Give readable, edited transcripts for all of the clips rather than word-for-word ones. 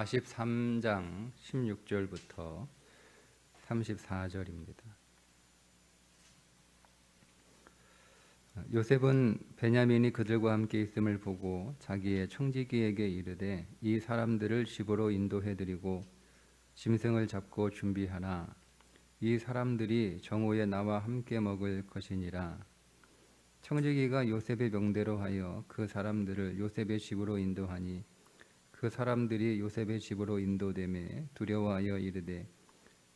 43장 16절부터 34절입니다. 요셉은 베냐민이 그들과 함께 있음을 보고 자기의 청지기에게 이르되 이 사람들을 집으로 인도해드리고 짐승을 잡고 준비하라. 이 사람들이 정오에 나와 함께 먹을 것이니라. 청지기가 요셉의 명대로 하여 그 사람들을 요셉의 집으로 인도하니 그 사람들이 요셉의 집으로 인도되매 두려워하여 이르되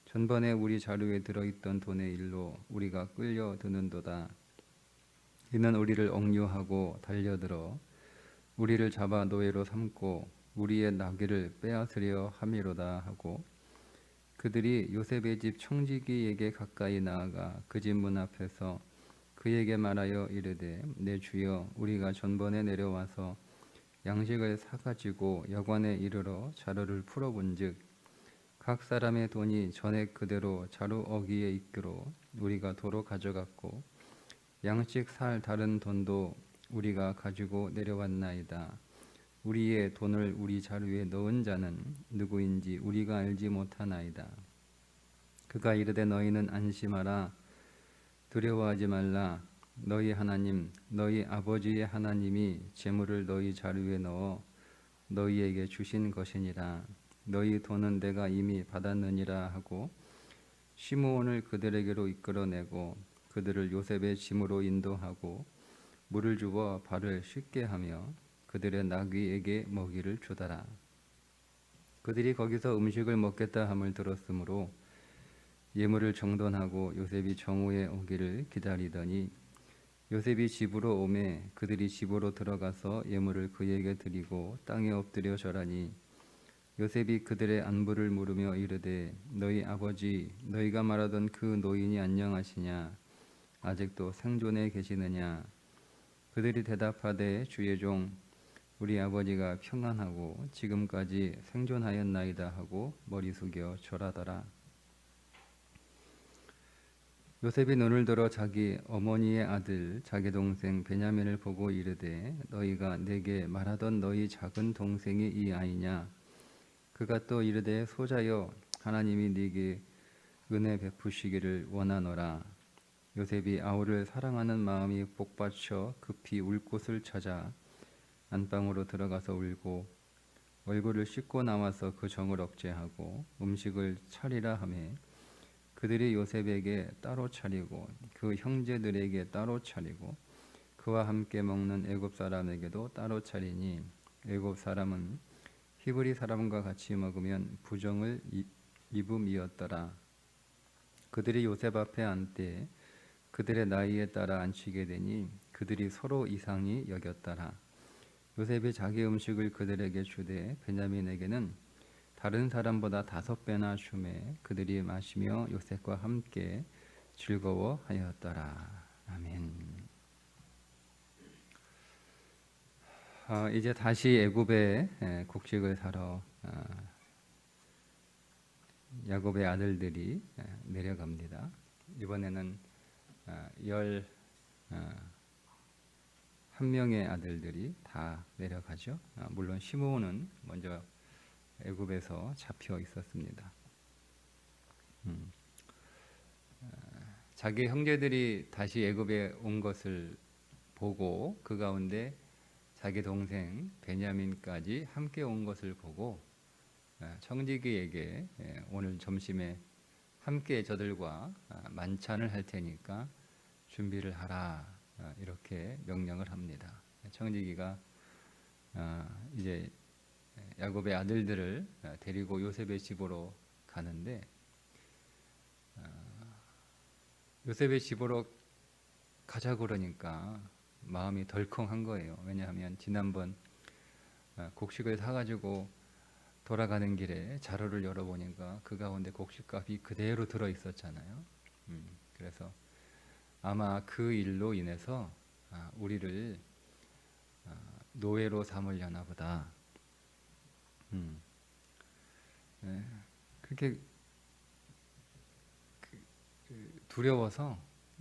전번에 우리 자루에 들어있던 돈의 일로 우리가 끌려드는도다. 이는 우리를 억류하고 달려들어 우리를 잡아 노예로 삼고 우리의 나귀를 빼앗으려 함이로다 하고 그들이 요셉의 집 청지기에게 가까이 나아가 그 집 문 앞에서 그에게 말하여 이르되 내 주여 우리가 전번에 내려와서 양식을 사가지고 여관에 이르러 자루를 풀어본즉 각 사람의 돈이 전에 그대로 자루 어기에 있기로 우리가 도로 가져갔고 양식 살 다른 돈도 우리가 가지고 내려왔나이다. 우리의 돈을 우리 자루에 넣은 자는 누구인지 우리가 알지 못하나이다. 그가 이르되 너희는 안심하라. 두려워하지 말라. 너희 하나님 너희 아버지의 하나님이 재물을 너희 자루에 넣어 너희에게 주신 것이니라. 너희 돈은 내가 이미 받았느니라 하고 시므온을 그들에게로 이끌어내고 그들을 요셉의 짐으로 인도하고 물을 주어 발을 씻게 하며 그들의 나귀에게 먹이를 주더라. 그들이 거기서 음식을 먹겠다 함을 들었으므로 예물을 정돈하고 요셉이 정오에 오기를 기다리더니 요셉이 집으로 오매 그들이 집으로 들어가서 예물을 그에게 드리고 땅에 엎드려 절하니 요셉이 그들의 안부를 물으며 이르되 너희 아버지 너희가 말하던 그 노인이 안녕하시냐 아직도 생존해 계시느냐. 그들이 대답하되 주의 종 우리 아버지가 평안하고 지금까지 생존하였나이다 하고 머리 숙여 절하더라. 요셉이 눈을 들어 자기 어머니의 아들 자기 동생 베냐민을 보고 이르되 너희가 내게 말하던 너희 작은 동생이 이 아이냐. 그가 또 이르되 소자여 하나님이 네게 은혜 베푸시기를 원하노라. 요셉이 아우를 사랑하는 마음이 복받쳐 급히 울 곳을 찾아 안방으로 들어가서 울고 얼굴을 씻고 나와서 그 정을 억제하고 음식을 차리라 하매 그들이 요셉에게 따로 차리고 그 형제들에게 따로 차리고 그와 함께 먹는 애굽 사람에게도 따로 차리니 애굽 사람은 히브리 사람과 같이 먹으면 부정을 입음이었더라. 그들이 요셉 앞에 앉되 그들의 나이에 따라 앉히게 되니 그들이 서로 이상히 여겼더라. 요셉이 자기 음식을 그들에게 주되 베냐민에게는 다른 사람보다 5배나 주매 그들이 마시며 요셉과 함께 즐거워하였더라. 아멘. 이제 다시 애굽에 곡식을 사러 야곱의 아들들이 내려갑니다. 이번에는 11명의 아들들이 다 내려가죠. 물론 시므온은 먼저 애굽에서 잡혀 있었습니다. 자기 형제들이 다시 애굽에 온 것을 보고 그 가운데 자기 동생 베냐민까지 함께 온 것을 보고 청지기에게 오늘 점심에 함께 저들과 만찬을 할 테니까 준비를 하라 이렇게 명령을 합니다. 청지기가 이제 야곱의 아들들을 데리고 요셉의 집으로 가는데 요셉의 집으로 가자 그러니까 마음이 덜컹한 거예요. 왜냐하면 지난번 곡식을 사가지고 돌아가는 길에 자루를 열어보니까 그 가운데 곡식값이 그대로 들어있었잖아요. 그래서 아마 그 일로 인해서 우리를 노예로 삼으려나 보다. 그렇게 두려워서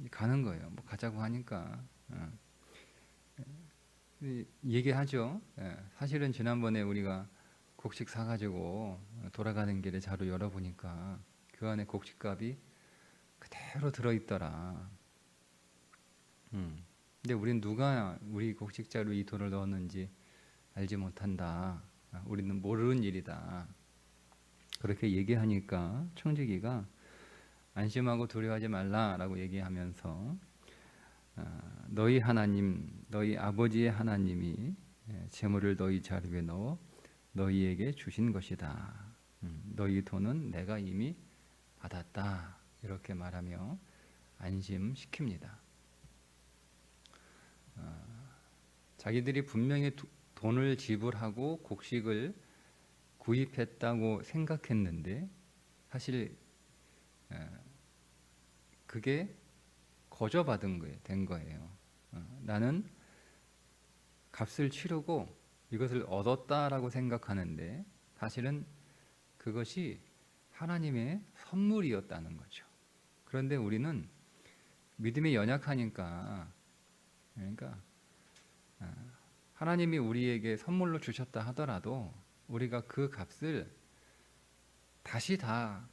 가는 거예요. 뭐 가자고 하니까 얘기하죠. 사실은 지난번에 우리가 곡식 사가지고 돌아가는 길에 자루 열어보니까 그 안에 곡식값이 그대로 들어있더라. 근데 우린 누가 우리 곡식 자루에 이 돈을 넣었는지 알지 못한다. 우리는 모르는 일이다. 그렇게 얘기하니까 청지기가 안심하고 두려워하지 말라라고 얘기하면서 너희 하나님, 너희 아버지의 하나님이 재물을 너희 자루에 넣어 너희에게 주신 것이다. 너희 돈은 내가 이미 받았다. 이렇게 말하며 안심시킵니다. 자기들이 분명히 돈을 지불하고 곡식을 구입했다고 생각했는데 사실 그게 거저받은 거예요. 된 거예요. 나는 값을 치르고 이것을 얻었다라고 생각하는데 사실은 그것이 하나님의 선물이었다는 거죠. 그런데 우리는 믿음이 연약하니까, 그러니까 하나님이 우리에게 선물로 주셨다 하더라도 우리가 그 값을 다시 다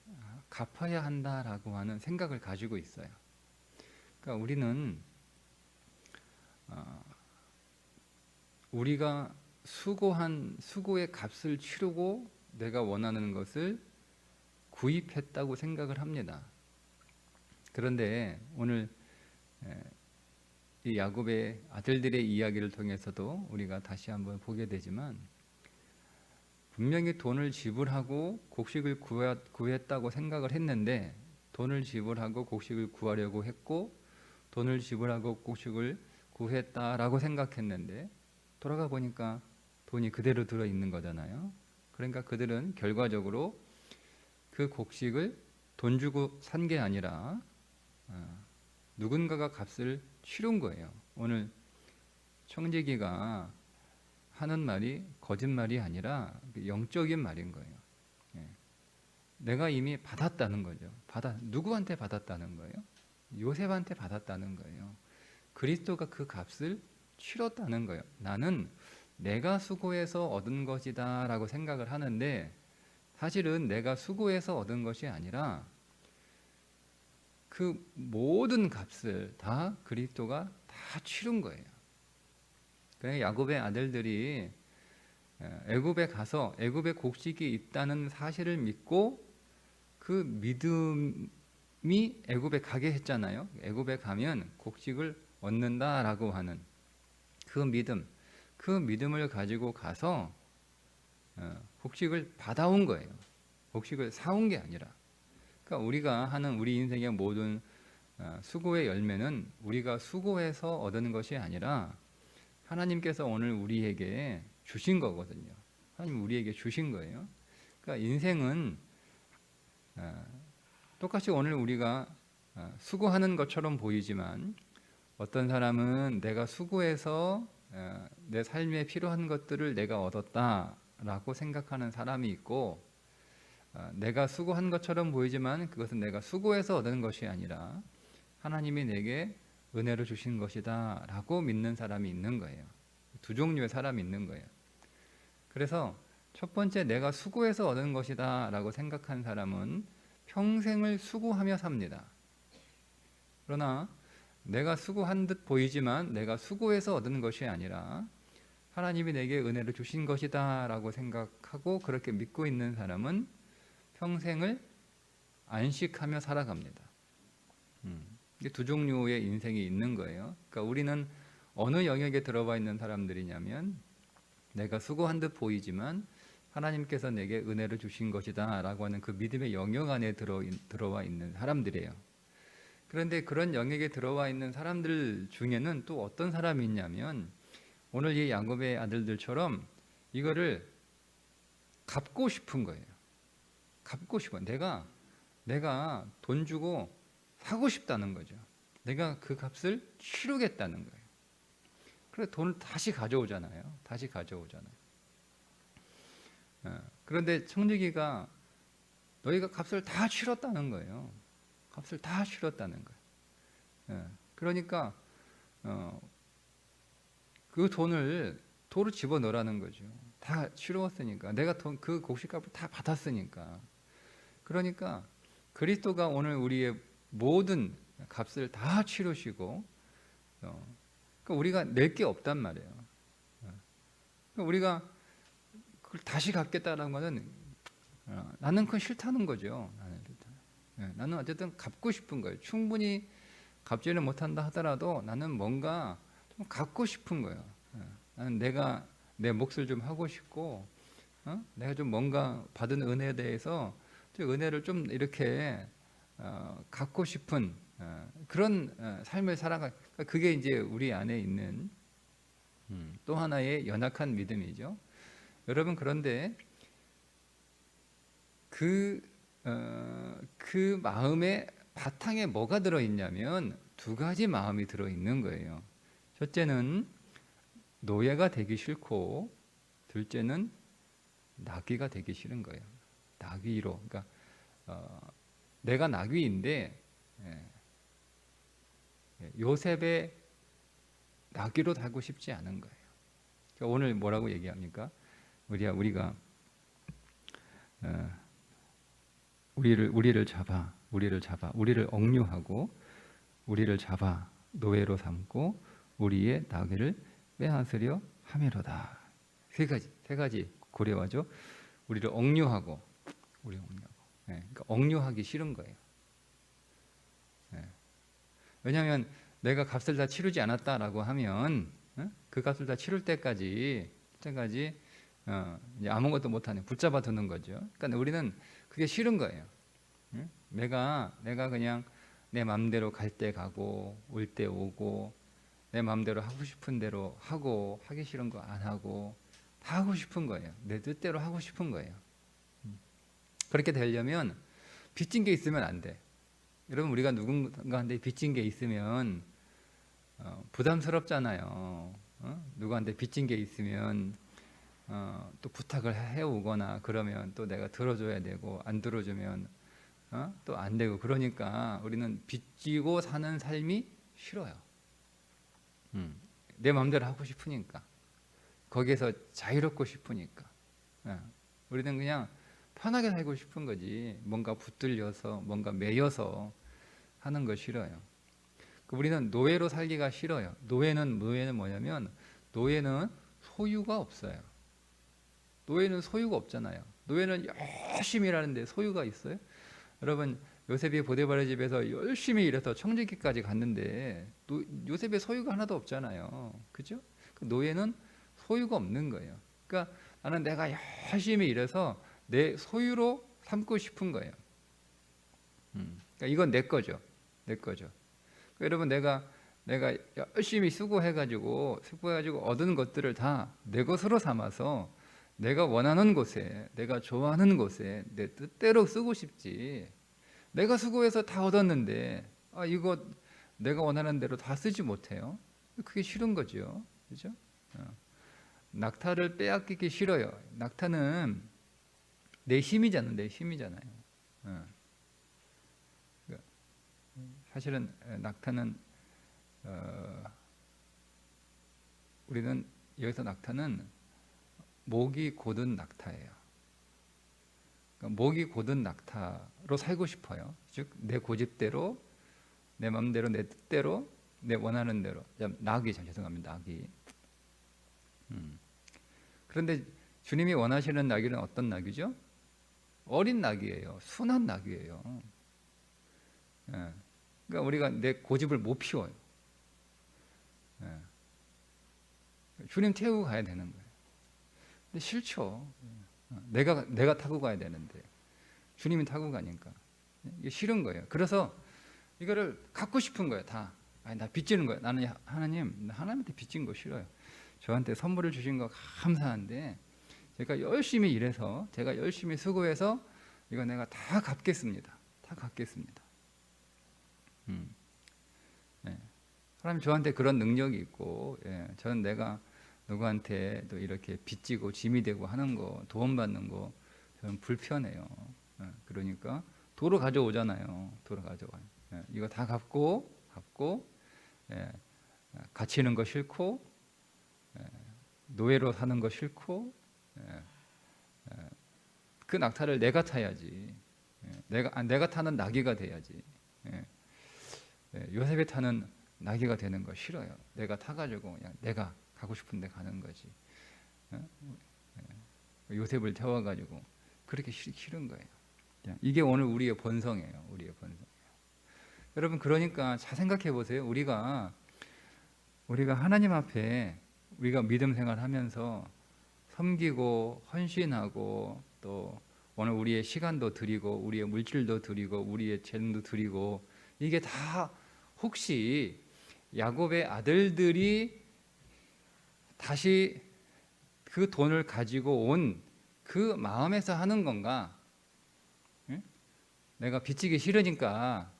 갚아야 한다라고 하는 생각을 가지고 있어요. 그러니까 우리는 우리가 수고한 수고의 값을 치르고 내가 원하는 것을 구입했다고 생각을 합니다. 그런데 오늘 이 야곱의 아들들의 이야기를 통해서도 우리가 다시 한번 보게 되지만 분명히 돈을 지불하고 곡식을 구했다고 생각을 했는데 돈을 지불하고 곡식을 구하려고 했고 돈을 지불하고 곡식을 구했다라고 생각했는데 돌아가 보니까 돈이 그대로 들어있는 거잖아요. 그러니까 그들은 결과적으로 그 곡식을 돈 주고 산 게 아니라 누군가가 값을 치른 거예요. 오늘 청지기가 하는 말이 거짓말이 아니라 영적인 말인 거예요. 내가 이미 받았다는 거죠. 누구한테 받았다는 거예요? 요셉한테 받았다는 거예요. 그리스도가 그 값을 치렀다는 거예요. 나는 내가 수고해서 얻은 것이다 라고 생각을 하는데 사실은 내가 수고해서 얻은 것이 아니라 그 모든 값을 다 그리스도가 다 치른 거예요. 그러니까 야곱의 아들들이 애굽에 가서 애굽에 곡식이 있다는 사실을 믿고 그 믿음이 애굽에 가게 했잖아요. 애굽에 가면 곡식을 얻는다라고 하는 그 믿음을 가지고 가서 곡식을 받아온 거예요. 곡식을 사온 게 아니라. 그러니까 우리가 하는 우리 인생의 모든 수고의 열매는 우리가 수고해서 얻는 것이 아니라 하나님께서 오늘 우리에게 주신 거거든요. 하나님 우리에게 주신 거예요. 그러니까 인생은 똑같이 오늘 우리가 수고하는 것처럼 보이지만 어떤 사람은 내가 수고해서 내 삶에 필요한 것들을 내가 얻었다라고 생각하는 사람이 있고 내가 수고한 것처럼 보이지만 그것은 내가 수고해서 얻은 것이 아니라 하나님이 내게 은혜로 주신 것이다 라고 믿는 사람이 있는 거예요. 두 종류의 사람이 있는 거예요. 그래서 첫 번째 내가 수고해서 얻은 것이다 라고 생각한 사람은 평생을 수고하며 삽니다. 그러나 내가 수고한 듯 보이지만 내가 수고해서 얻은 것이 아니라 하나님이 내게 은혜를 주신 것이다 라고 생각하고 그렇게 믿고 있는 사람은 평생을 안식하며 살아갑니다. 이게 두 종류의 인생이 있는 거예요. 그러니까 우리는 어느 영역에 들어와 있는 사람들이냐면 내가 수고한 듯 보이지만 하나님께서 내게 은혜를 주신 것이다 라고 하는 그 믿음의 영역 안에 들어와 있는 사람들이에요. 그런데 그런 영역에 들어와 있는 사람들 중에는 또 어떤 사람이 있냐면 오늘 이 야곱의 아들들처럼 이거를 갚고 싶은 거예요. 갚고 싶어. 내가 돈 주고 사고 싶다는 거죠. 내가 그 값을 치르겠다는 거예요. 그래서 돈을 다시 가져오잖아요. 그런데 청지기가 너희가 값을 다 치렀다는 거예요. 그러니까 그 돈을 도로 집어넣으라는 거죠. 다 치루었으니까, 내가 그 곡식값을 다 받았으니까. 그러니까 그리스도가 오늘 우리의 모든 값을 다 치르시고, 그러니까 우리가 낼 게 없단 말이에요. 그러니까 우리가 그걸 다시 갚겠다는 것은 나는 그건 싫다는 거죠. 나는 어쨌든 갚고 싶은 거예요. 충분히 갚지는 못한다 하더라도 나는 뭔가 좀 갚고 싶은 거예요. 나는 내가 내 몫을 좀 하고 싶고, 내가 좀 뭔가 받은 은혜에 대해서 좀 은혜를 좀 이렇게 갖고 싶은 그런 삶을 살아가. 그게 이제 우리 안에 있는 또 하나의 연약한 믿음이죠. 여러분, 그런데 그 마음의 바탕에 뭐가 들어있냐면 두 가지 마음이 들어있는 거예요. 첫째는 노예가 되기 싫고, 둘째는 나귀가 되기 싫은 거예요. 나귀로. 그러니까 내가 나귀인데 요셉의 나귀로 살고 싶지 않은 거예요. 그러니까 오늘 뭐라고 얘기합니까? 우리가 우리를 잡아, 우리를 억류하고, 우리를 잡아 노예로 삼고 우리의 나귀를 빼앗으려 함이로다. 세 가지 고려하죠. 우리를 억류하고, 그러니까 억류하기 싫은 거예요. 왜냐하면 내가 값을 다 치르지 않았다라고 하면 그 값을 다 치를 때까지 이제 아무것도 못하네, 붙잡아 두는 거죠. 그러니까 우리는 그게 싫은 거예요. 내가 그냥 내 마음대로 갈 때 가고 올 때 오고, 내 마음대로 하고 싶은 대로 하고, 하기 싫은 거 안 하고, 다 하고 싶은 거예요. 내 뜻대로 하고 싶은 거예요. 그렇게 되려면 빚진 게 있으면 안 돼. 여러분, 우리가 누군가한테 빚진 게 있으면 부담스럽잖아요. 누구한테 빚진 게 있으면 또 부탁을 해오거나 그러면 또 내가 들어줘야 되고, 안 들어주면 또 안 되고, 그러니까 우리는 빚지고 사는 삶이 싫어요. 내 마음대로 하고 싶으니까, 거기에서 자유롭고 싶으니까. 우리는 그냥 편하게 살고 싶은 거지, 뭔가 붙들려서 뭔가 매여서 하는 거 싫어요. 우리는 노예로 살기가 싫어요. 노예는 뭐냐면, 노예는 소유가 없어요. 노예는 소유가 없잖아요. 노예는 열심히 일하는데 소유가 있어요? 여러분, 요셉이 보디바르 집에서 열심히 일해서 청지기까지 갔는데 요셉의 소유가 하나도 없잖아요. 그죠? 그 노예는 소유가 없는 거예요. 그러니까 나는 내가 열심히 일해서 내 소유로 삼고 싶은 거예요. 그러니까 이건 내 거죠. 내 거죠. 그러니까 여러분, 내가 열심히 수고해가지고 얻은 것들을 다 내 것으로 삼아서 내가 원하는 곳에, 내가 좋아하는 곳에 내 뜻대로 쓰고 싶지, 내가 수고해서 다 얻었는데 이거 내가 원하는 대로 다 쓰지 못해요. 그게 싫은 거죠. 그죠? 낙타를 빼앗기기 싫어요. 낙타는 내 힘이잖아요. 사실은 낙타는 우리는 여기서 낙타는 목이 곧은 낙타예요. 그러니까 목이 곧은 낙타로 살고 싶어요. 즉 내 고집대로, 내 마음대로, 내 뜻대로, 내 원하는 대로. 죄송합니다. 낙이. 그런데 주님이 원하시는 낙이는 어떤 낙이죠? 어린 낙이에요. 순한 낙이에요. 그러니까 우리가 내 고집을 못 피워요. 주님 태우고 가야 되는 거예요. 근데 싫죠. 내가 타고 가야 되는데 주님이 타고 가니까 이게 싫은 거예요. 그래서 이거를 갖고 싶은 거예요. 나 빚지는 거예요. 나는 하나님한테 빚진 거 싫어요. 저한테 선물을 주신 거 감사한데 제가 열심히 일해서, 제가 열심히 수고해서 이거 내가 다 갚겠습니다. 하나님 저한테 그런 능력이 있고, 저는 내가 누구한테 또 이렇게 빚지고 짐이 되고 하는 거, 도움받는 거 저는 불편해요. 그러니까 도로 가져오잖아요. 이거 다 갚고 갇히는 거 싫고, 노예로 사는 거 싫고, 그 낙타를 내가 타야지. 내가 타는 나귀가 돼야지. 요셉이 타는 나귀가 되는 거 싫어요. 내가 타가지고 그냥 내가 가고 싶은데 가는 거지. 요셉을 태워가지고 그렇게 싫은 거예요. 이게 오늘 우리의 본성이에요. 우리의 본성. 여러분, 그러니까 잘 생각해 보세요. 우리가 하나님 앞에 우리가 믿음 생활하면서 섬기고 헌신하고 또 오늘 우리의 시간도 드리고 우리의 물질도 드리고 우리의 재능도 드리고 이게 다 혹시 야곱의 아들들이 다시 그 돈을 가지고 온 그 마음에서 하는 건가? 응? 내가 빚지기 싫으니까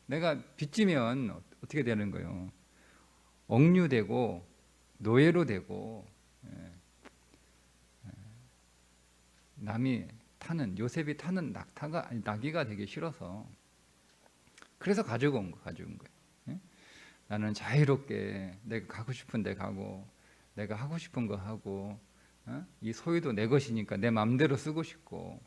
내가 빚지면 어떻게 되는 거예요? 억류되고 노예로 되고 남이 타는 요셉이 타는 나귀가 되기 싫어서 그래서 가져온 거예요. 나는 자유롭게 내가 가고 싶은 데 가고 내가 하고 싶은 거 하고 이 소유도 내 것이니까 내 마음대로 쓰고 싶고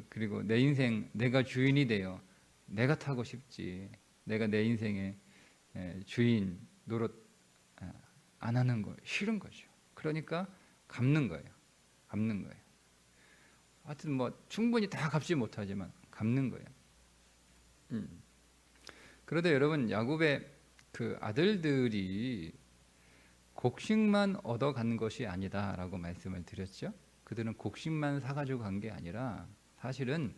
그리고 내 인생 내가 주인이 되어 내가 타고 싶지 내가 내 인생의 주인 노릇 안 하는 거 싫은 거죠. 그러니까 갚는 거예요. 하여튼 뭐 충분히 다 갚지 못하지만 갚는 거예요. 그런데 여러분, 야곱의 그 아들들이 곡식만 얻어간 것이 아니다라고 말씀을 드렸죠. 그들은 곡식만 사가지고 간 게 아니라 사실은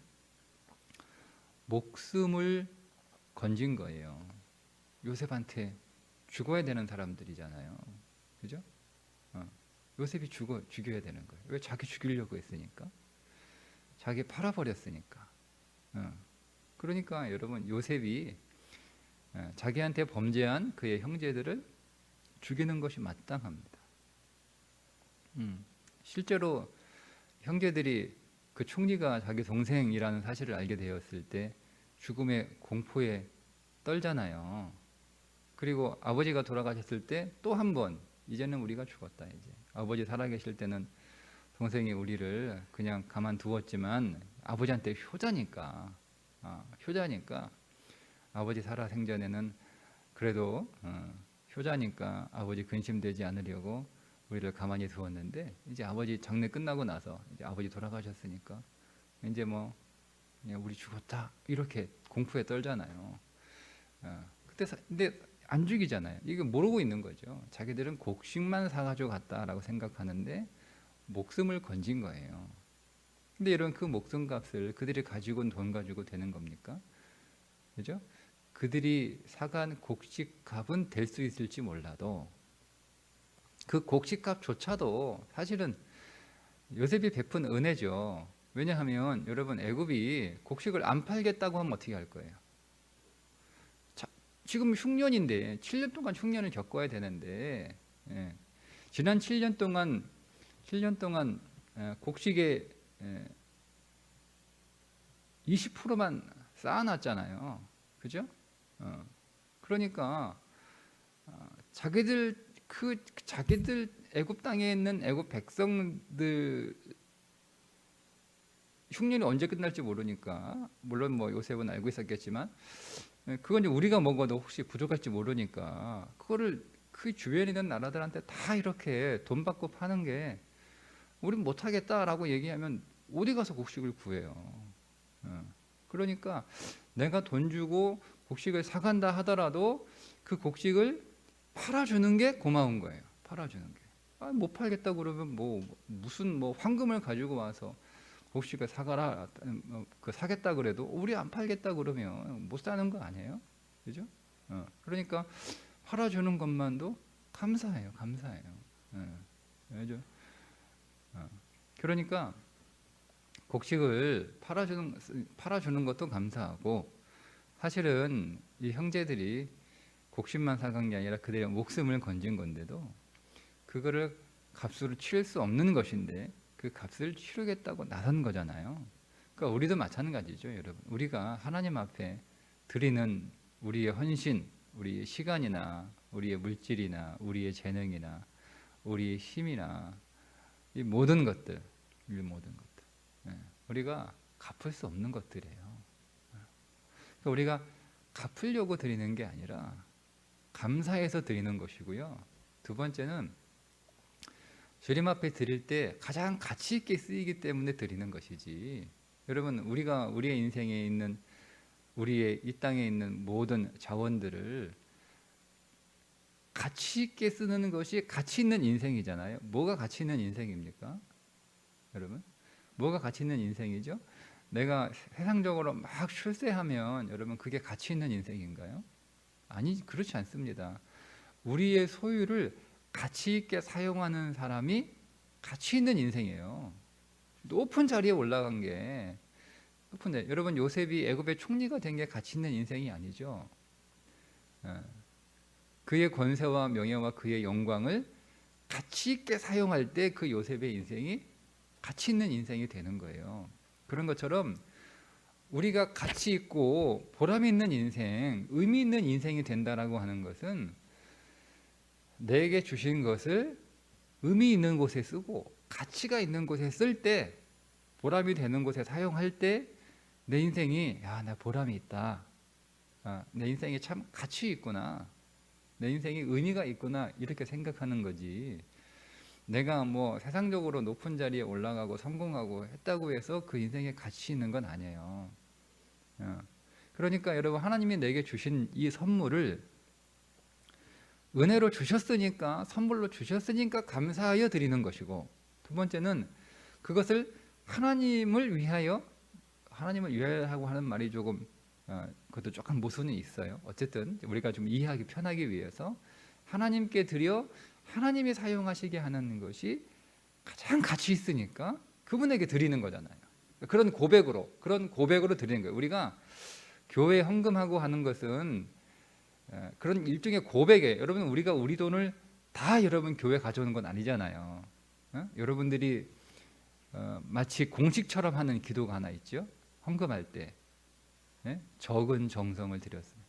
목숨을 건진 거예요. 요셉한테 죽어야 되는 사람들이잖아요. 그죠? 요셉이 죽여야 되는 거예요. 왜? 자기 죽이려고 했으니까. 자기 팔아버렸으니까. 그러니까 여러분, 요셉이 자기한테 범죄한 그의 형제들을 죽이는 것이 마땅합니다. 실제로 형제들이 그 총리가 자기 동생이라는 사실을 알게 되었을 때 죽음의 공포에 떨잖아요. 그리고 아버지가 돌아가셨을 때 또 한 번 이제는 우리가 죽었다. 이제 아버지 살아계실 때는 동생이 우리를 그냥 가만두었지만 아버지한테 효자니까 아버지 살아 생전에는 그래도 효자니까 아버지 근심되지 않으려고 우리를 가만히 두었는데 이제 아버지 장례 끝나고 나서 이제 아버지 돌아가셨으니까 이제 뭐 그냥 우리 죽었다 이렇게 공포에 떨잖아요. 근데 안 죽이잖아요. 이거 모르고 있는 거죠. 자기들은 곡식만 사가지고 갔다라고 생각하는데 목숨을 건진 거예요. 근데 여러분, 그 목숨값을 그들이 가지고 온 돈 가지고 되는 겁니까? 그죠? 그들이 사간 곡식값은 될 수 있을지 몰라도 그 곡식값조차도 사실은 요셉이 베푼 은혜죠. 왜냐하면 여러분, 애굽이 곡식을 안 팔겠다고 하면 어떻게 할 거예요? 지금 흉년인데 7년 동안 흉년을 겪어야 되는데 지난 7년 동안 곡식의 20%만 쌓아놨잖아요. 그죠? 그러니까 자기들 애굽 땅에 있는 애굽 백성들 흉년이 언제 끝날지 모르니까 물론 뭐 요셉은 알고 있었겠지만 그건 이제 우리가 먹어도 혹시 부족할지 모르니까 그거를 그 주변에 있는 나라들한테 다 이렇게 돈 받고 파는 게 우린 못하겠다라고 얘기하면 어디 가서 곡식을 구해요. 그러니까 내가 돈 주고 곡식을 사간다 하더라도 그 곡식을 팔아주는 게 고마운 거예요. 팔아주는 게. 못 팔겠다 그러면 뭐 무슨 뭐 황금을 가지고 와서 곡식을 사가라 사겠다 그래도 우리 안 팔겠다 그러면 못 사는 거 아니에요? 그죠? 그러니까 팔아주는 것만도 감사해요. 그죠? 그러니까 곡식을 팔아주는 것도 감사하고 사실은 이 형제들이 곡식만 사간 게 아니라 그들의 목숨을 건진 건데도 그거를 값으로 치를 수 없는 것인데 그 값을 치르겠다고 나선 거잖아요. 그러니까 우리도 마찬가지죠, 여러분. 우리가 하나님 앞에 드리는 우리의 헌신, 우리의 시간이나 우리의 물질이나 우리의 재능이나 우리의 힘이나 이 모든 것들, 이 모든 것들, 우리가 갚을 수 없는 것들이에요. 그러니까 우리가 갚으려고 드리는 게 아니라 감사해서 드리는 것이고요. 두 번째는 주님 앞에 드릴 때 가장 가치 있게 쓰이기 때문에 드리는 것이지. 여러분, 우리가 우리의 인생에 있는, 우리의 이 땅에 있는 모든 자원들을 가치 있게 쓰는 것이 가치 있는 인생이잖아요. 뭐가 가치 있는 인생입니까? 여러분, 뭐가 가치 있는 인생이죠? 내가 세상적으로 막 출세하면 여러분 그게 가치 있는 인생인가요? 아니, 그렇지 않습니다. 우리의 소유를 가치 있게 사용하는 사람이 가치 있는 인생이에요. 높은 자리에 올라간 게 높은데, 여러분 요셉이 애굽의 총리가 된 게 가치 있는 인생이 아니죠. 그의 권세와 명예와 그의 영광을 가치 있게 사용할 때 그 요셉의 인생이 가치 있는 인생이 되는 거예요. 그런 것처럼 우리가 가치 있고 보람 있는 인생, 의미 있는 인생이 된다라고 하는 것은 내게 주신 것을 의미 있는 곳에 쓰고 가치가 있는 곳에 쓸 때, 보람이 되는 곳에 사용할 때 내 인생이, 야, 나 보람이 있다, 내 인생이 참 가치 있구나, 내 인생이 의미가 있구나, 이렇게 생각하는 거지. 내가 뭐 세상적으로 높은 자리에 올라가고 성공하고 했다고 해서 그 인생에 가치 있는 건 아니에요. 그러니까 여러분, 하나님이 내게 주신 이 선물을 은혜로 주셨으니까, 선물로 주셨으니까 감사하여 드리는 것이고, 두 번째는 그것을 하나님을 위하여, 하나님을 위하여하고 하는 말이 조금 그것도 조금 모순이 있어요. 어쨌든 우리가 좀 이해하기 편하기 위해서 하나님께 드려 하나님이 사용하시게 하는 것이 가장 가치 있으니까 그분에게 드리는 거잖아요. 그런 고백으로 드리는 거예요. 우리가 교회 헌금하고 하는 것은 그런 일종의 고백이에요. 여러분, 우리가 우리 돈을 다 여러분 교회 가져오는 건 아니잖아요. 여러분들이 마치 공식처럼 하는 기도가 하나 있죠. 헌금할 때 적은 정성을 드렸습니다.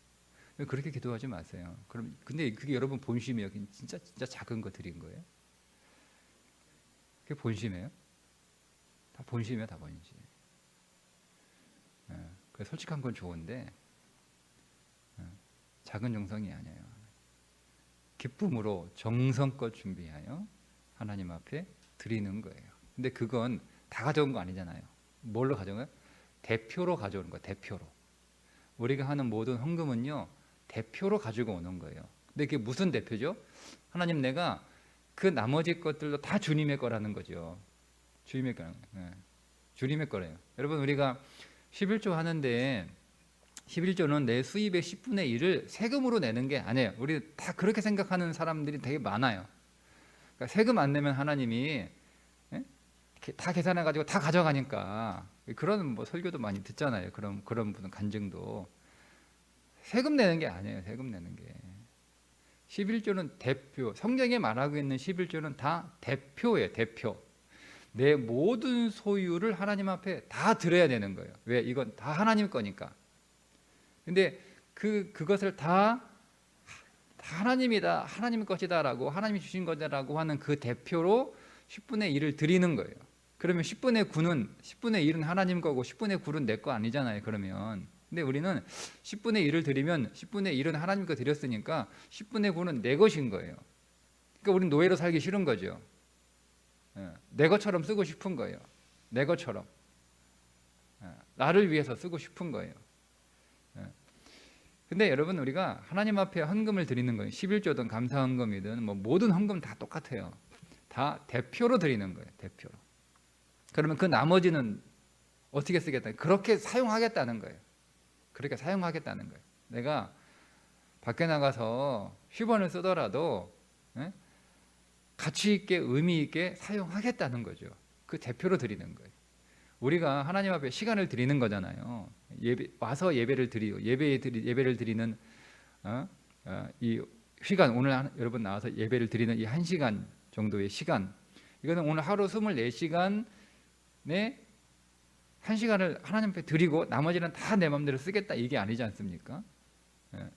그렇게 기도하지 마세요. 그럼 근데 그게 여러분 본심이에요. 진짜 작은 거 드린 거예요. 그게 본심이에요? 다 본심이에요, 다 본심. 그래서 솔직한 건 좋은데 작은 정성이 아니에요. 기쁨으로 정성껏 준비하여 하나님 앞에 드리는 거예요. 근데 그건 다 가져온 거 아니잖아요. 뭘로 가져온 거예요? 대표로 가져오는 거예요. 대표로. 우리가 하는 모든 헌금은요, 대표로 가지고 오는 거예요. 근데 그게 무슨 대표죠? 하나님, 내가 그 나머지 것들도 다 주님의 거라는 거죠. 주님의 거라는 거예요. 주님의 거래요. 여러분, 우리가 11조 하는데 11조는 내 수입의 10분의 1을 세금으로 내는 게 아니에요. 우리 다 그렇게 생각하는 사람들이 되게 많아요. 그러니까 세금 안 내면 하나님이 다 계산해가지고 다 가져가니까, 그런 뭐 설교도 많이 듣잖아요. 그런 분은 간증도. 세금 내는 게 아니에요. 세금 내는 게. 11조는 대표. 성경에 말하고 있는 11조는 다 대표예요. 대표. 내 모든 소유를 하나님 앞에 다 드려야 되는 거예요. 왜? 이건 다 하나님 거니까. 근데 그것을 다 하나님이다, 하나님 것이다라고, 하나님이 주신 거다라고 하는 그 대표로 10분의 1을 드리는 거예요. 그러면 10분의 1은 하나님 거고 10분의 9는 내 거 아니잖아요. 그러면. 근데 우리는 10분의 1을 드리면 10분의 1은 하나님 거 드렸으니까 10분의 9는 내 것인 거예요. 그러니까 우리는 노예로 살기 싫은 거죠. 내 것처럼 쓰고 싶은 거예요. 내 것처럼. 나를 위해서 쓰고 싶은 거예요. 근데 여러분, 우리가 하나님 앞에 헌금을 드리는 거예요. 11조든 감사 헌금이든 뭐 모든 헌금 다 똑같아요. 다 대표로 드리는 거예요. 대표로. 그러면 그 나머지는 어떻게 쓰겠다? 그렇게 사용하겠다는 거예요. 그렇게 사용하겠다는 거예요. 내가 밖에 나가서 10원을 쓰더라도 가치 있게, 의미 있게 사용하겠다는 거죠. 그 대표로 드리는 거예요. 우리가 하나님 앞에 시간을 드리는 거잖아요. 와서 예배를 드리는 이 시간, 오늘 여러분 나와서 예배를 드리는 이 1시간 정도의 시간, 이거는 오늘 하루 24시간에 1시간을 하나님 앞에 드리고 나머지는 다 내 마음대로 쓰겠다, 이게 아니지 않습니까?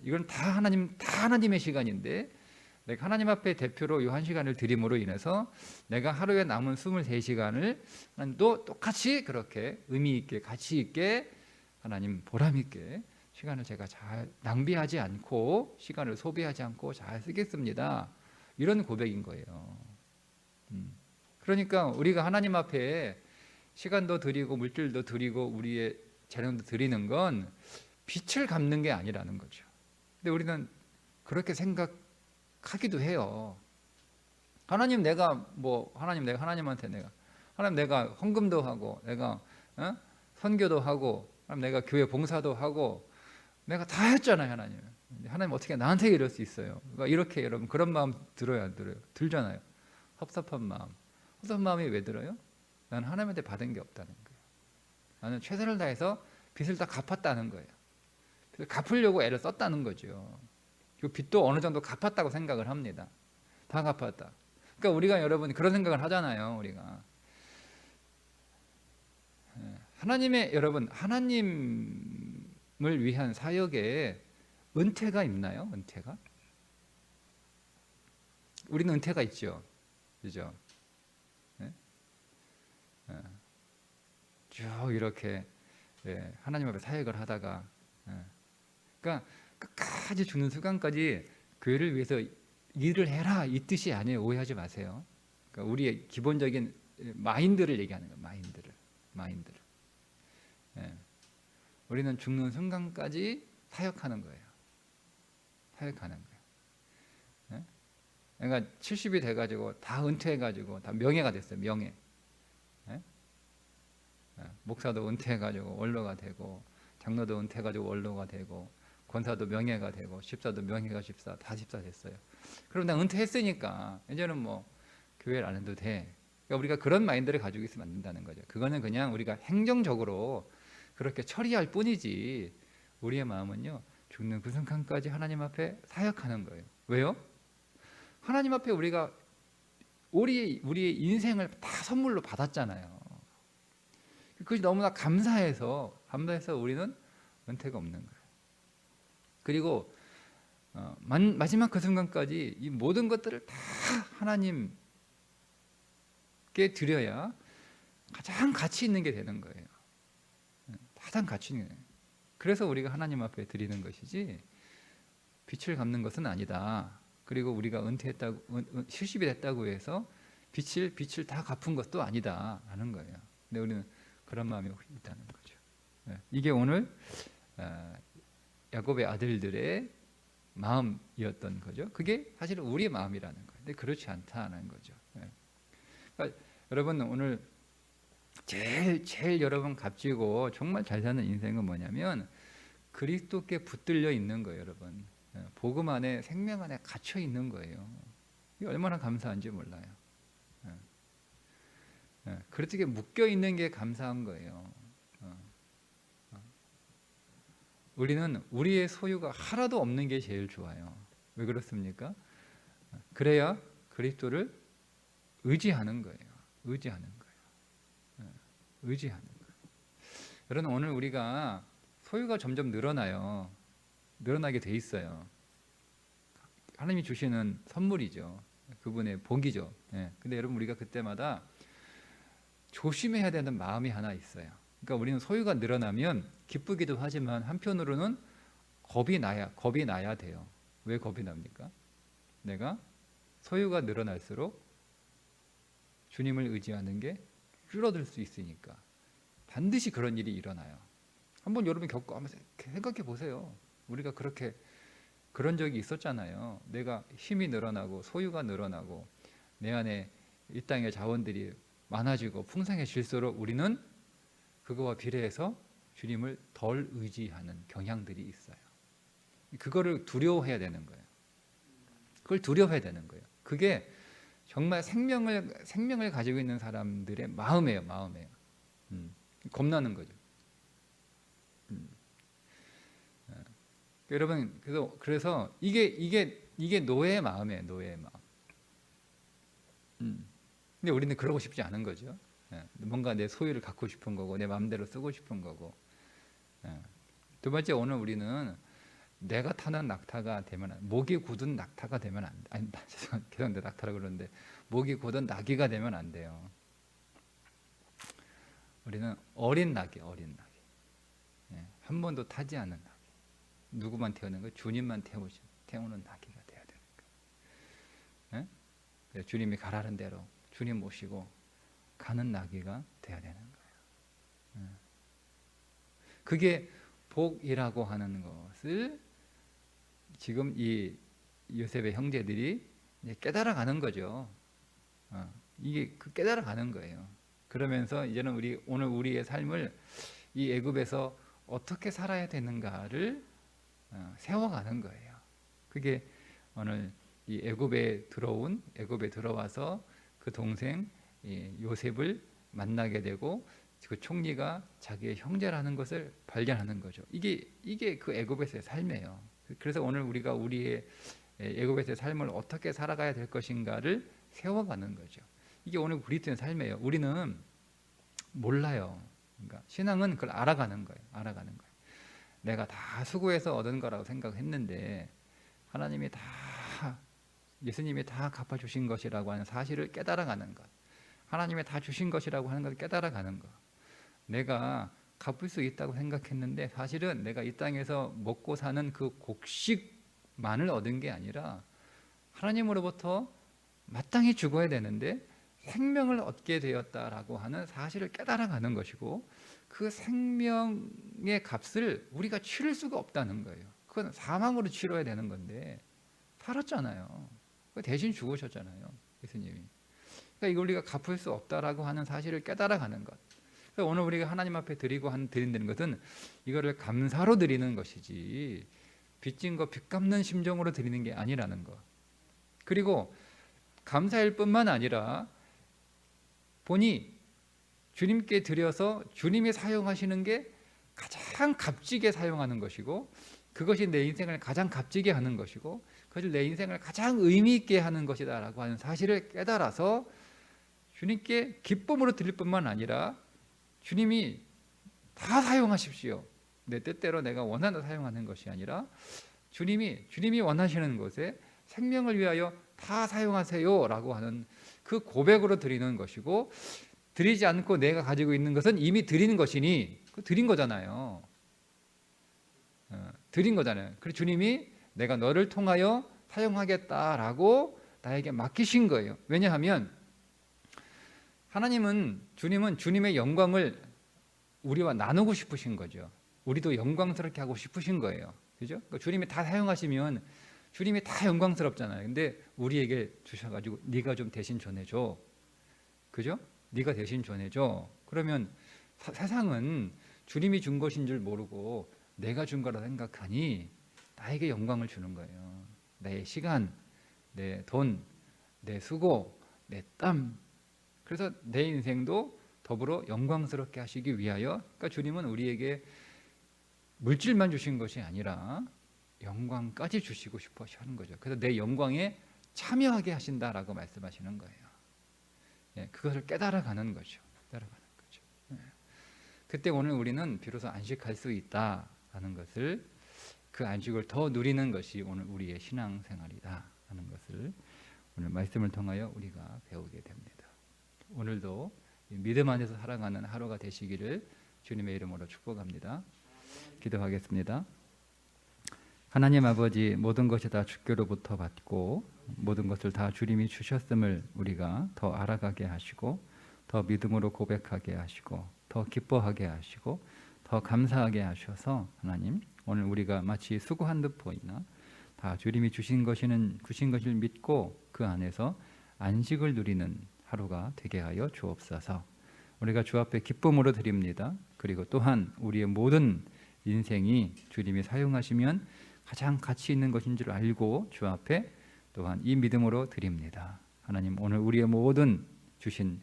이건 다 하나님의 시간인데 내가 하나님 앞에 대표로 이 한 시간을 드림으로 인해서 내가 하루에 남은 23시간을 또 똑같이 그렇게 의미 있게 가치 있게 하나님 보람 있게 시간을 제가 잘 낭비하지 않고 시간을 소비하지 않고 잘 쓰겠습니다. 이런 고백인 거예요. 그러니까 우리가 하나님 앞에 시간도 드리고 물질도 드리고 우리의 재능도 드리는 건 빛을 갚는 게 아니라는 거죠. 근데 우리는 그렇게 생각하기도 해요. 하나님 내가 하나님한테 하나님 내가 헌금도 하고 내가 선교도 하고 내가 교회 봉사도 하고 내가 다 했잖아요. 하나님 어떻게 나한테 이럴 수 있어요? 그러니까 이렇게 여러분 그런 마음 들어요, 안 들어요? 들잖아요. 섭섭한 마음이 왜 들어요? 나는 하나님한테 받은 게 없다는 거예요. 나는 최선을 다해서 빚을 다 갚았다는 거예요. 갚으려고 애를 썼다는 거죠. 그 빚도 어느 정도 갚았다고 생각을 합니다. 다 갚았다. 그러니까 우리가 여러분 그런 생각을 하잖아요. 우리가 하나님을 위한 사역에 은퇴가 있나요? 은퇴가? 우리는 은퇴가 있죠. 그죠? 쭉 이렇게 하나님 앞에 사역을 하다가 그러니까 끝까지 죽는 순간까지 교회를 위해서 일을 해라 이 뜻이 아니에요. 오해하지 마세요. 그러니까 우리의 기본적인 마인드를 얘기하는 거예요. 마인드를. 우리는 죽는 순간까지 사역하는 거예요. 그러니까 70이 돼가지고 다 은퇴해가지고 다 명예가 됐어요. 명예. 목사도 은퇴해가지고 원로가 되고 장로도 은퇴해가지고 원로가 되고 권사도 명예가 되고 집사도 명예가 집사 다 집사 됐어요. 그럼 나 은퇴했으니까 이제는 뭐 교회를 안 해도 돼. 그러니까 우리가 그런 마인드를 가지고 있으면 안 된다는 거죠. 그거는 그냥 우리가 행정적으로 그렇게 처리할 뿐이지 우리의 마음은요 죽는 그 순간까지 하나님 앞에 사역하는 거예요. 왜요? 하나님 앞에 우리가 우리의 인생을 다 선물로 받았잖아요. 그것이 너무나 감사해서 우리는 은퇴가 없는 거예요. 그리고 마지막 그 순간까지 이 모든 것들을 다 하나님께 드려야 가장 가치 있는 게 되는 거예요. 가장 가치 있는 거예요. 그래서 우리가 하나님 앞에 드리는 것이지 빚을 갚는 것은 아니다. 그리고 우리가 은퇴했다고 70이 됐다고 해서 빚을 다 갚은 것도 아니다 하는 거예요. 근데 우리는 그런 마음이 있다는 거죠. 이게 오늘 야곱의 아들들의 마음이었던 거죠. 그게 사실은 우리의 마음이라는 거예요. 근데 그렇지 않다는 거죠. 그러니까 여러분 오늘 제일 여러분 값지고 정말 잘 사는 인생은 뭐냐면 그리스도께 붙들려 있는 거예요, 여러분. 복음 안에 생명 안에 갇혀 있는 거예요. 이게 얼마나 감사한지 몰라요. 그렇게 묶여 있는 게 감사한 거예요. 우리는 우리의 소유가 하나도 없는 게 제일 좋아요. 왜 그렇습니까? 그래야 그리스도를 의지하는 거예요. 의지하는 거예요. 여러분 오늘 우리가 소유가 점점 늘어나게 돼 있어요. 하나님이 주시는 선물이죠. 그분의 복이죠. 근데 여러분 우리가 그때마다 조심해야 되는 마음이 하나 있어요. 그러니까 우리는 소유가 늘어나면 기쁘기도 하지만 한편으로는 겁이 나야 돼요. 왜 겁이 납니까? 내가 소유가 늘어날수록 주님을 의지하는 게 줄어들 수 있으니까. 반드시 그런 일이 일어나요. 한번 여러분 겪어하면서 생각해 보세요. 우리가 그런 적이 있었잖아요. 내가 힘이 늘어나고 소유가 늘어나고 내 안에 이 땅의 자원들이 많아지고 풍성해질수록 우리는 그거와 비례해서 주님을 덜 의지하는 경향들이 있어요. 그거를 두려워해야 되는 거예요. 그걸 두려워해야 되는 거예요. 그게 정말 생명을 가지고 있는 사람들의 마음이에요. 겁나는 거죠. 여러분 그래서 이게 노예의 마음이에요. 노예의 마음. 근데 우리는 그러고 싶지 않은 거죠. 뭔가 내 소유를 갖고 싶은 거고 내 마음대로 쓰고 싶은 거고. 두 번째 오늘 우리는 내가 타는 낙타가 되면 목이 굳은 낙타가 되면 아니 죄송한데 낙타라고 그러는데 목이 굳은 나귀가 되면 안 돼요. 우리는 어린 나귀. 예, 한 번도 타지 않은 나귀. 누구만 태우는 거예요? 주님만 태우는 나귀가 돼야 되는 거예요. 예? 주님이 가라는 대로 주님 모시고 가는 나귀가 돼야 되는 거예요. 예. 그게 복이라고 하는 것을 지금 이 요셉의 형제들이 이제 깨달아가는 거죠. 이게 깨달아가는 거예요. 그러면서 이제는 오늘 우리의 삶을 이 애굽에서 어떻게 살아야 되는가를 세워가는 거예요. 그게 오늘 이 애굽에 들어와서 그 동생 요셉을 만나게 되고 그 총리가 자기의 형제라는 것을 발견하는 거죠. 이게 그 애굽에서의 삶이에요. 그래서 오늘 우리가 우리의 애굽에서의 삶을 어떻게 살아가야 될 것인가를 세워가는 거죠. 이게 오늘 그리스도의 삶이에요. 우리는 몰라요. 그러니까 신앙은 그걸 알아가는 거예요. 내가 다 수고해서 얻은 거라고 생각했는데 하나님이 예수님이 다 갚아주신 것이라고 하는 사실을 깨달아가는 것. 하나님이 다 주신 것이라고 하는 것을 깨달아가는 것. 내가 갚을 수 있다고 생각했는데 사실은 내가 이 땅에서 먹고 사는 그 곡식만을 얻은 게 아니라 하나님으로부터 마땅히 죽어야 되는데 생명을 얻게 되었다라고 하는 사실을 깨달아가는 것이고 그 생명의 값을 우리가 치를 수가 없다는 거예요. 그건 사망으로 치러야 되는 건데 살았잖아요. 대신 죽으셨잖아요, 예수님이. 그러니까 이걸 우리가 갚을 수 없다라고 하는 사실을 깨달아가는 것. 그러니까 오늘 우리가 하나님 앞에 드리는 것은 이거를 감사로 드리는 것이지 빚진 거 빚 갚는 심정으로 드리는 게 아니라는 것. 그리고 감사일 뿐만 아니라 보니 주님께 드려서 주님이 사용하시는 게 가장 값지게 사용하는 것이고 그것이 내 인생을 가장 값지게 하는 것이고 그것을 내 인생을 가장 의미 있게 하는 것이다라고 하는 사실을 깨달아서 주님께 기쁨으로 드릴 뿐만 아니라 주님이 다 사용하십시오. 내 뜻대로 내가 원하는 사용하는 것이 아니라 주님이 원하시는 것에 생명을 위하여 다 사용하세요라고 하는 그 고백으로 드리는 것이고 드리지 않고 내가 가지고 있는 것은 이미 드리는 것이니 드린 거잖아요. 드린 거잖아요. 그래서 주님이 내가 너를 통하여 사용하겠다라고 나에게 맡기신 거예요. 왜냐하면 주님은 주님의 영광을 우리와 나누고 싶으신 거죠. 우리도 영광스럽게 하고 싶으신 거예요. 그죠? 그러니까 주님이 다 사용하시면 주님이 다 영광스럽잖아요. 근데 우리에게 주셔가지고 네가 좀 대신 전해줘. 그죠? 네가 대신 전해줘. 그러면 세상은 주님이 준 것인 줄 모르고 내가 준 거라 생각하니 나에게 영광을 주는 거예요. 내 시간, 내 돈, 내 수고, 내 땀. 그래서 내 인생도 더불어 영광스럽게 하시기 위하여 그러니까 주님은 우리에게 물질만 주신 것이 아니라 영광까지 주시고 싶어 하는 거죠. 그래서 내 영광에 참여하게 하신다라고 말씀하시는 거예요. 예, 그것을 깨달아가는 거죠. 예. 그때 오늘 우리는 비로소 안식할 수 있다라는 것을 그 안식을 더 누리는 것이 오늘 우리의 신앙생활이다 하는 것을 오늘 말씀을 통하여 우리가 배우게 됩니다. 오늘도 믿음 안에서 살아가는 하루가 되시기를 주님의 이름으로 축복합니다. 기도하겠습니다. 하나님 아버지, 모든 것이 다 주께로부터 받고 모든 것을 다 주님이 주셨음을 우리가 더 알아가게 하시고 더 믿음으로 고백하게 하시고 더 기뻐하게 하시고 더 감사하게 하셔서 하나님 오늘 우리가 마치 수고한 듯 보이나 다 주님이 주신 것을 믿고 그 안에서 안식을 누리는 하루가 되게 하여 주옵소서. 우리가 주 앞에 기쁨으로 드립니다. 그리고 또한 우리의 모든 인생이 주님이 사용하시면 가장 가치 있는 것인 줄 알고 주 앞에 또한 이 믿음으로 드립니다. 하나님 오늘 우리의 모든 주신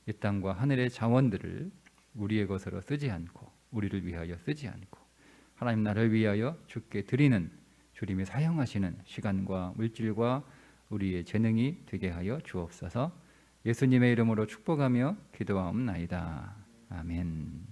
이 땅과 하늘의 자원들을 우리의 것으로 쓰지 않고 우리를 위하여 쓰지 않고 하나님 나를 위하여 주께 드리는 주님이 사용하시는 시간과 물질과 우리의 재능이 되게 하여 주옵소서. 예수님의 이름으로 축복하며 기도하옵나이다. 아멘.